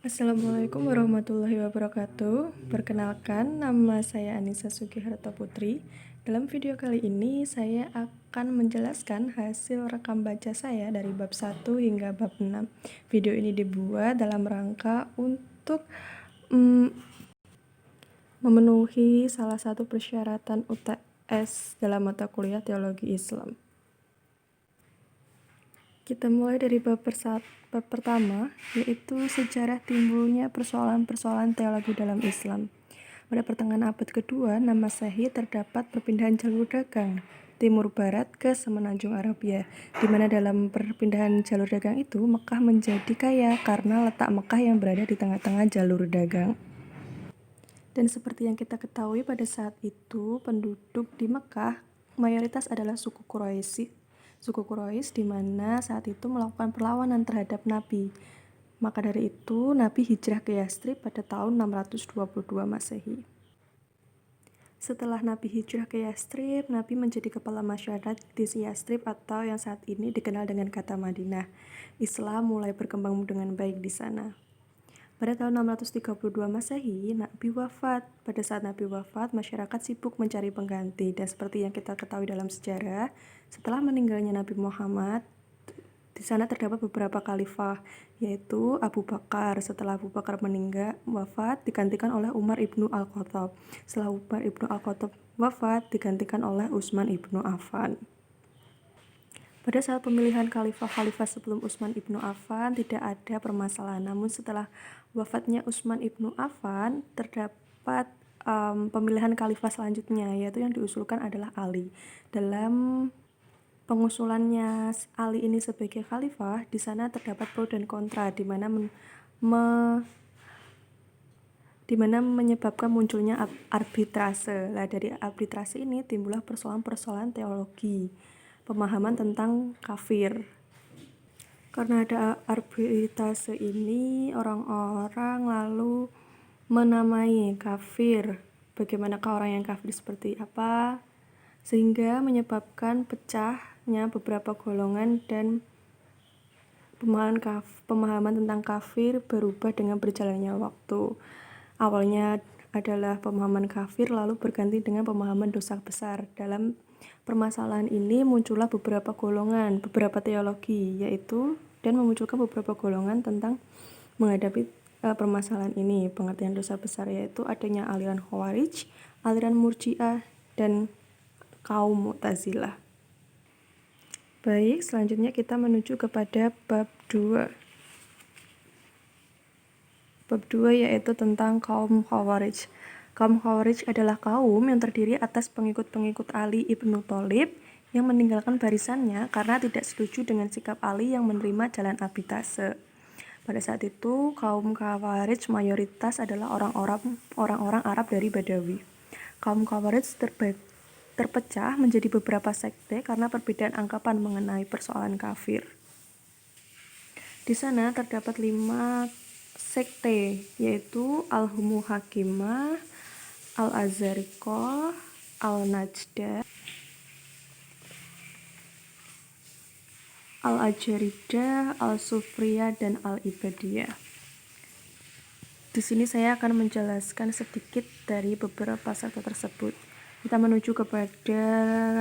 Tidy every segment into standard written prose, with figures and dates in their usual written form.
Assalamualaikum warahmatullahi wabarakatuh. Perkenalkan, nama saya Anissa Sugiharto Putri. Dalam video kali ini, saya akan menjelaskan hasil rekam baca saya dari bab 1 hingga bab 6. Video ini dibuat dalam rangka untuk memenuhi salah satu persyaratan UTS dalam mata kuliah Teologi Islam. Kita mulai dari bab pertama, yaitu sejarah timbulnya persoalan-persoalan teologi dalam Islam. Pada pertengahan abad kedua, nama Masehi terdapat perpindahan jalur dagang timur barat ke semenanjung Arabia, di mana dalam perpindahan jalur dagang itu Mekah menjadi kaya karena letak Mekah yang berada di tengah-tengah jalur dagang. Dan seperti yang kita ketahui pada saat itu, penduduk di Mekah mayoritas adalah suku Quraisy. Suku Quraisy di mana saat itu melakukan perlawanan terhadap Nabi. Maka dari itu, Nabi hijrah ke Yastrib pada tahun 622 Masehi. Setelah Nabi hijrah ke Yastrib, Nabi menjadi kepala masyarakat di Yastrib atau yang saat ini dikenal dengan kata Madinah. Islam mulai berkembang dengan baik di sana. Pada tahun 632 Masehi, Nabi wafat. Pada saat Nabi wafat, masyarakat sibuk mencari pengganti. Dan seperti yang kita ketahui dalam sejarah, setelah meninggalnya Nabi Muhammad, di sana terdapat beberapa khalifah, yaitu Abu Bakar. Setelah Abu Bakar meninggal, wafat, digantikan oleh Umar ibnu Al-Khattab. Setelah Umar ibnu Al-Khattab wafat, digantikan oleh Utsman ibnu Affan. Pada saat pemilihan khalifah sebelum Utsman ibnu Affan tidak ada permasalahan, namun setelah wafatnya Utsman ibnu Affan terdapat pemilihan khalifah selanjutnya, yaitu yang diusulkan adalah Ali. Dalam pengusulannya Ali ini sebagai khalifah, di sana terdapat pro dan kontra, di mana menyebabkan munculnya arbitrase. Nah, dari arbitrase ini timbullah persoalan-persoalan teologi, pemahaman tentang kafir. Karena ada arbitrase ini, orang-orang lalu menamai kafir. Bagaimanakah orang yang kafir seperti apa? Sehingga menyebabkan pecahnya beberapa golongan dan pemahaman tentang kafir berubah dengan berjalannya waktu. Awalnya adalah pemahaman kafir, lalu berganti dengan pemahaman dosa besar. Dalam permasalahan ini muncullah beberapa golongan, beberapa teologi, yaitu dan memunculkan beberapa golongan tentang menghadapi permasalahan ini. Pengertian dosa besar yaitu adanya aliran Khawarij, aliran Murji'ah, dan kaum Mu'tazilah. Baik, selanjutnya kita menuju kepada bab 2. Bab 2 yaitu tentang kaum Khawarij. Kaum Khawarij adalah kaum yang terdiri atas pengikut-pengikut Ali ibnu Thalib yang meninggalkan barisannya karena tidak setuju dengan sikap Ali yang menerima jalan arbitrase. Pada saat itu, kaum Khawarij mayoritas adalah orang-orang Arab dari Badawi. Kaum Khawarij terpecah menjadi beberapa sekte karena perbedaan anggapan mengenai persoalan kafir. Di sana terdapat 5 sekte, yaitu Al-Muhakimah, Al-Azariqah, Al-Najdah, Al-Ajaridah, Al-Sufriyah, dan Al-Ibadiyah. Di sini saya akan menjelaskan sedikit dari beberapa sekte tersebut. Kita menuju kepada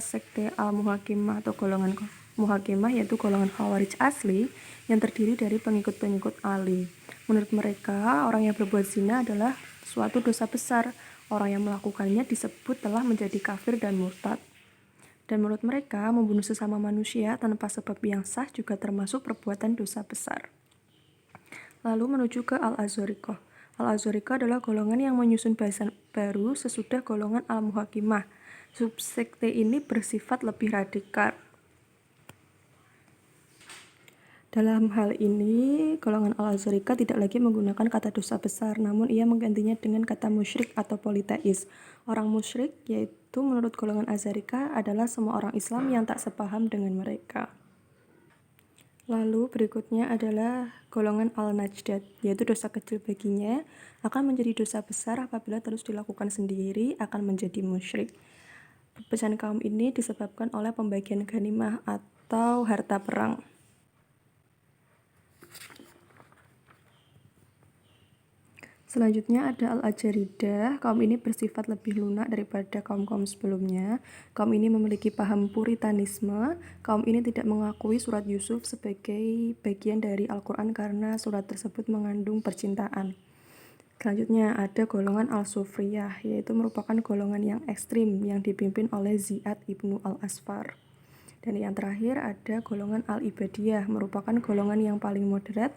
sekte Al-Muhakimah atau golongan Muhakimah, yaitu golongan Khawarij asli yang terdiri dari pengikut-pengikut Ali. Menurut mereka, orang yang berbuat zina adalah suatu dosa besar. Orang yang melakukannya disebut telah menjadi kafir dan murtad. Dan menurut mereka, membunuh sesama manusia tanpa sebab yang sah juga termasuk perbuatan dosa besar. Lalu menuju ke Al-Azariqah. Al-Azariqah adalah golongan yang menyusun barisan baru sesudah golongan Al-Muhakimah. Subsekte ini bersifat lebih radikal. Dalam hal ini, golongan Al-Azariqah tidak lagi menggunakan kata dosa besar, namun ia menggantinya dengan kata musyrik atau politeis. Orang musyrik, yaitu menurut golongan Azariqah, adalah semua orang Islam yang tak sepaham dengan mereka. Lalu berikutnya adalah golongan Al-Najdat, yaitu dosa kecil baginya akan menjadi dosa besar apabila terus dilakukan sendiri akan menjadi musyrik. Perpecahan kaum ini disebabkan oleh pembagian ghanimah atau harta perang. Selanjutnya ada Al-Ajaridah. Kaum ini bersifat lebih lunak daripada kaum-kaum sebelumnya. Kaum ini memiliki paham puritanisme. Kaum ini tidak mengakui surat Yusuf sebagai bagian dari Al-Quran karena surat tersebut mengandung percintaan. Selanjutnya ada golongan Al-Sufriyah, yaitu merupakan golongan yang ekstrim yang dipimpin oleh Ziyad ibnu Al-Asfar. Dan yang terakhir ada golongan Al-Ibadiyah, merupakan golongan yang paling moderat.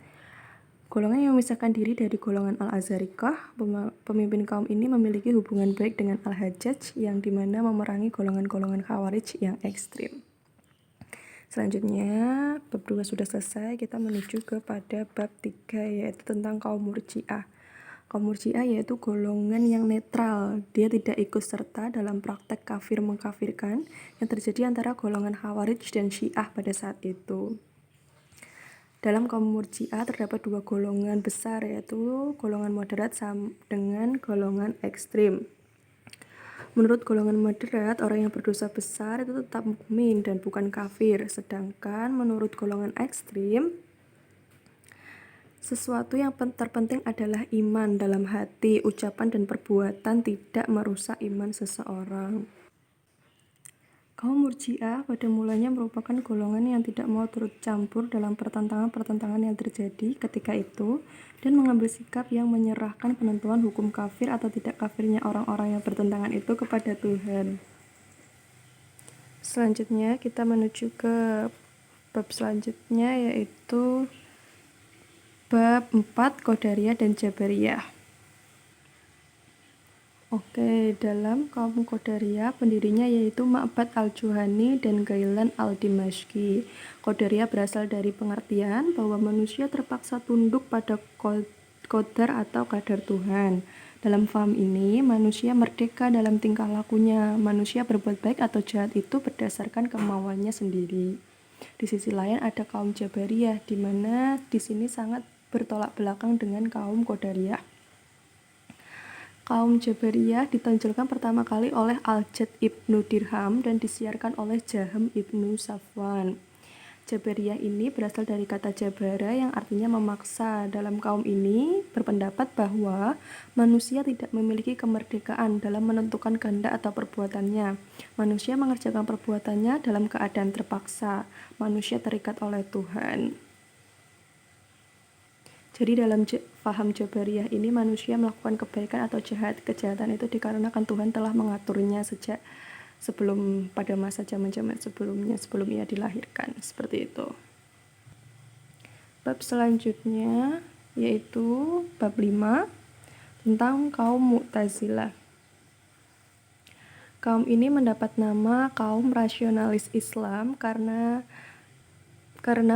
Golongan yang memisahkan diri dari golongan Al-Azarikah. Pemimpin kaum ini memiliki hubungan baik dengan Al-Hajjaj yang dimana memerangi golongan-golongan Khawarij yang ekstrim. Selanjutnya, bab 2 sudah selesai, kita menuju kepada bab 3, yaitu tentang kaum Murji'ah. Kaum Murji'ah yaitu golongan yang netral, dia tidak ikut serta dalam praktek kafir mengkafirkan yang terjadi antara golongan Khawarij dan Syiah pada saat itu. Dalam kaum Murji'ah terdapat dua golongan besar, yaitu golongan moderat dengan golongan ekstrim. Menurut golongan moderat, orang yang berdosa besar itu tetap mukmin dan bukan kafir. Sedangkan menurut golongan ekstrim, sesuatu yang terpenting adalah iman dalam hati, ucapan dan perbuatan tidak merusak iman seseorang. Kaum Murji'ah pada mulanya merupakan golongan yang tidak mau turut campur dalam pertentangan-pertentangan yang terjadi ketika itu dan mengambil sikap yang menyerahkan penentuan hukum kafir atau tidak kafirnya orang-orang yang bertentangan itu kepada Tuhan. Selanjutnya kita menuju ke bab selanjutnya, yaitu bab 4 Qadariyah dan Jabariyah. Oke, dalam kaum Qadariyah pendirinya yaitu Ma'bad al-Juhani dan Gailan al-Dimashqi. Qadariyah berasal dari pengertian bahwa manusia terpaksa tunduk pada qadar atau kadar Tuhan. Dalam faham ini, manusia merdeka dalam tingkah lakunya. Manusia berbuat baik atau jahat itu berdasarkan kemauannya sendiri. Di sisi lain ada kaum Jabariyah, di mana di sini sangat bertolak belakang dengan kaum Qadariyah. Kaum Jabariyah ditonjolkan pertama kali oleh Al-Jad ibnu Dirham dan disiarkan oleh Jahm ibnu Safwan. Jabariyah ini berasal dari kata jabara yang artinya memaksa. Dalam kaum ini berpendapat bahwa manusia tidak memiliki kemerdekaan dalam menentukan kehendak atau perbuatannya. Manusia mengerjakan perbuatannya dalam keadaan terpaksa. Manusia terikat oleh Tuhan. Jadi dalam faham Jabariyah ini manusia melakukan kebaikan atau kejahatan itu dikarenakan Tuhan telah mengaturnya sejak pada masa zaman-zaman sebelumnya, sebelum ia dilahirkan, seperti itu. Bab selanjutnya yaitu bab 5 tentang kaum Mu'tazilah. Kaum ini mendapat nama kaum rasionalis Islam karena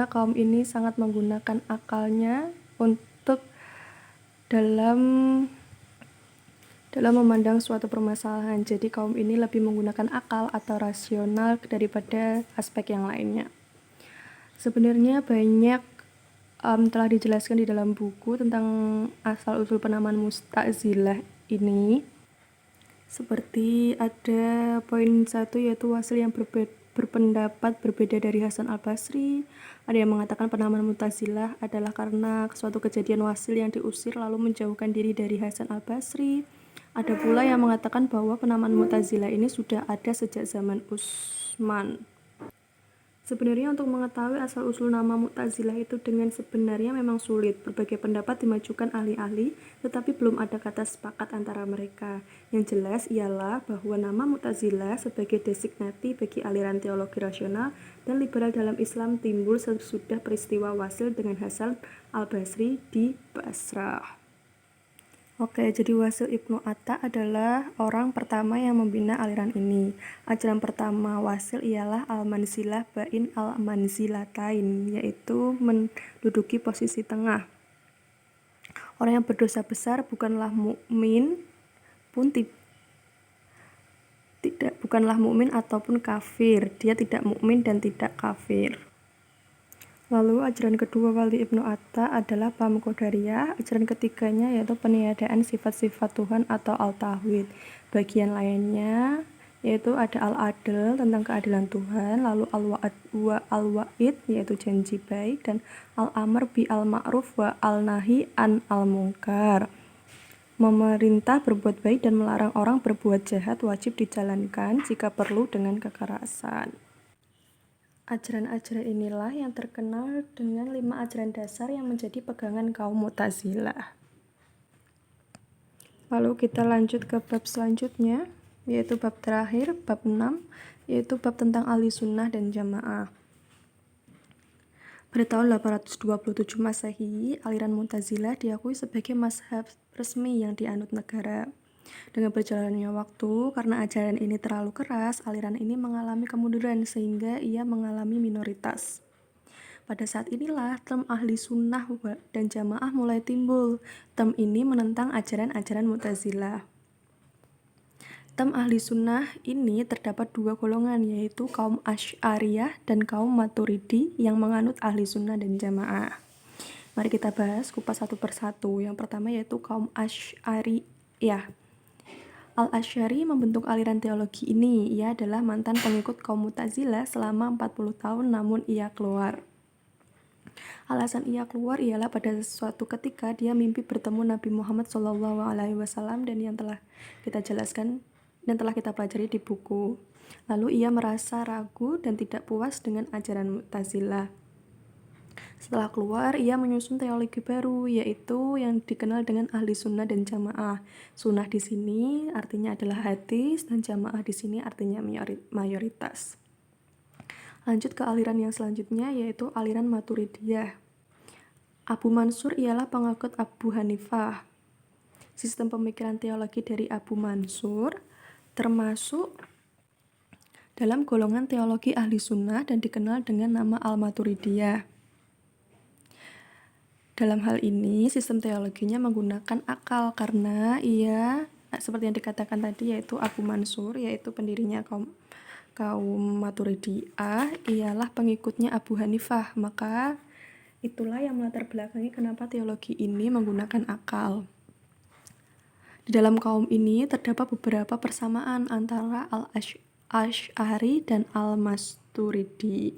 kaum ini sangat menggunakan akalnya untuk dalam memandang suatu permasalahan. Jadi kaum ini lebih menggunakan akal atau rasional daripada aspek yang lainnya. Sebenarnya banyak telah dijelaskan di dalam buku tentang asal-usul penamaan Mu'tazilah ini. Seperti ada poin 1 yaitu Wasil yang berpendapat berbeda dari Hasan al-Basri. Ada yang mengatakan penamaan Mu'tazilah adalah karena suatu kejadian Wasil yang diusir lalu menjauhkan diri dari Hasan al-Basri. Ada pula yang mengatakan bahwa penamaan Mu'tazilah ini sudah ada sejak zaman Utsman. Sebenarnya untuk mengetahui asal-usul nama Mu'tazilah itu dengan sebenarnya memang sulit. Berbagai pendapat dimajukan ahli-ahli, tetapi belum ada kata sepakat antara mereka. Yang jelas ialah bahwa nama Mu'tazilah sebagai designati bagi aliran teologi rasional dan liberal dalam Islam timbul sesudah peristiwa Wasil dengan Hasan al-Basri di Basrah. Oke, jadi Wasil ibnu Atta adalah orang pertama yang membina aliran ini. Ajaran pertama Wasil ialah al-manzilah bain al-manzilatain, yaitu menduduki posisi tengah. Orang yang berdosa besar bukanlah mukmin bukanlah mukmin ataupun kafir. Dia tidak mukmin dan tidak kafir. Lalu ajaran kedua Wali Ibnu Atta adalah paham Qadariyah. Ajaran ketiganya yaitu peniadaan sifat-sifat Tuhan atau al-tauhid. Bagian lainnya yaitu ada al-adl tentang keadilan Tuhan, lalu al-wa'id yaitu janji baik, dan al-amr bi al-ma'ruf wa al-nahi an al-munkar. memerintah berbuat baik dan melarang orang berbuat jahat wajib dijalankan jika perlu dengan kekerasan. Ajaran-ajaran inilah yang terkenal dengan 5 ajaran dasar yang menjadi pegangan kaum Mu'tazilah. Lalu kita lanjut ke bab selanjutnya, yaitu bab terakhir, bab 6, yaitu bab tentang ahli sunnah dan jamaah. Pada tahun 827 Masehi, aliran Mu'tazilah diakui sebagai mazhab resmi yang dianut negara. Dengan berjalannya waktu, karena ajaran ini terlalu keras, aliran ini mengalami kemunduran sehingga ia mengalami minoritas. Pada saat inilah term ahli sunnah dan jamaah mulai timbul. Term ini menentang ajaran-ajaran Mu'tazilah. Term ahli sunnah ini terdapat 2 golongan, yaitu kaum Asy'ariyah dan kaum Maturidi yang menganut ahli sunnah dan jamaah. Mari kita bahas kupas satu persatu. Yang pertama yaitu kaum Asy'ariyah. Al-Asy'ari membentuk aliran teologi ini. Ia adalah mantan pengikut kaum Mu'tazilah selama 40 tahun, namun ia keluar. Alasan ia keluar ialah pada suatu ketika dia mimpi bertemu Nabi Muhammad SAW dan yang telah kita jelaskan dan telah kita pelajari di buku. Lalu ia merasa ragu dan tidak puas dengan ajaran Mu'tazilah. Setelah keluar, ia menyusun teologi baru, yaitu yang dikenal dengan ahli sunnah dan jamaah. Sunnah di sini artinya adalah hadis, dan jamaah di sini artinya mayoritas. Lanjut ke aliran yang selanjutnya, yaitu aliran Maturidiyah. Abu Mansur ialah pengikut Abu Hanifah. Sistem pemikiran teologi dari Abu Mansur termasuk dalam golongan teologi ahli sunnah dan dikenal dengan nama Al-Maturidiyah. Dalam hal ini, sistem teologinya menggunakan akal karena ia, seperti yang dikatakan tadi, yaitu Abu Mansur, yaitu pendirinya kaum Maturidiyah, ialah pengikutnya Abu Hanifah. Maka itulah yang melatar belakangi kenapa teologi ini menggunakan akal. Di dalam kaum ini terdapat beberapa persamaan antara Al-Asy'ari dan Al-Maturidi.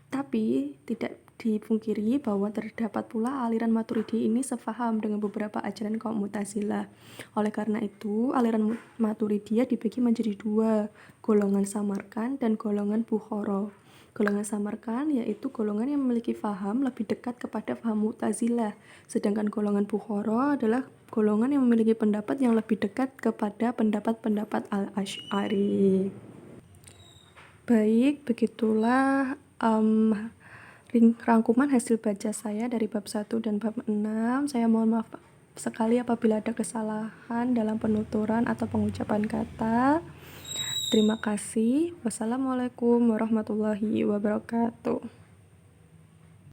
Tapi tidak dipungkiri bahwa terdapat pula aliran Maturidi ini sefaham dengan beberapa ajaran kaum Mu'tazilah. Oleh karena itu, aliran Maturidiyah dibagi menjadi 2, golongan Samarkan dan golongan Bukhara. Golongan Samarkan yaitu golongan yang memiliki faham lebih dekat kepada faham Mu'tazilah, sedangkan golongan Bukhara adalah golongan yang memiliki pendapat yang lebih dekat kepada pendapat-pendapat Al-Asy'ari. Baik, begitulah rangkuman hasil baca saya dari bab 1 dan bab 6. Saya mohon maaf sekali apabila ada kesalahan dalam penuturan atau pengucapan kata. Terima kasih. Wassalamualaikum warahmatullahi wabarakatuh.